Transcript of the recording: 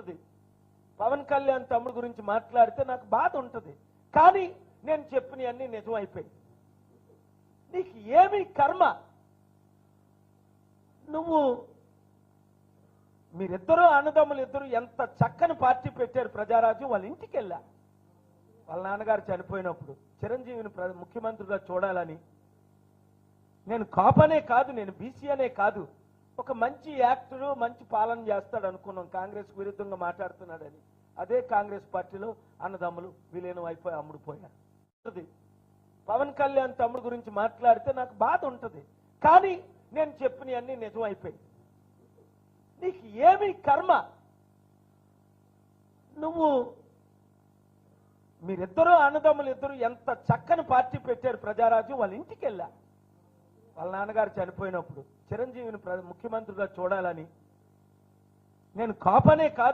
ఉంటుంది. పవన్ కళ్యాణ్ తమ్ముడు గురించి మాట్లాడితే నాకు బాధ ఉంటుంది. కానీ నేను చెప్పినవన్నీ నిజం అయిపోయి. నీకు ఏమి కర్మ? నువ్వు మీరిద్దరూ అన్నదమ్ములు ఇద్దరు ఎంత చక్కని పార్టీ పెట్టారు ప్రజారాజ్యం. వాళ్ళ ఇంటికి వెళ్ళా. వాళ్ళ నాన్నగారు చనిపోయినప్పుడు చిరంజీవిని ముఖ్యమంత్రిగా చూడాలని. నేను కాపనే కాదు, నేను బీసీ అనే కాదు, ఒక మంచి యాక్టరు మంచి పాలన చేస్తాడు అనుకున్నాం. కాంగ్రెస్ విరుద్ధంగా మాట్లాడుతున్నాడని అదే కాంగ్రెస్ పార్టీలో అన్నదమ్ములు విలీనం అయిపోయి అమ్ముడుపోయారు. పవన్ కళ్యాణ్ తమ్ముడు గురించి మాట్లాడితే నాకు బాధ ఉంటుంది. కానీ నేను చెప్పినవన్నీ నిజం అయిపోయి. నీకు ఏమి కర్మ? నువ్వు మీరిద్దరూ అన్నదమ్ములు ఇద్దరు ఎంత చక్కని పార్టీ పెట్టారు ప్రజారాజ్యం. వాళ్ళ ఇంటికి వెళ్ళా. వాళ్ళ నాన్నగారు చనిపోయినప్పుడు చిరంజీవిని ముఖ్యమంత్రిగా చూడాలని. నేను కాపనే కాదు,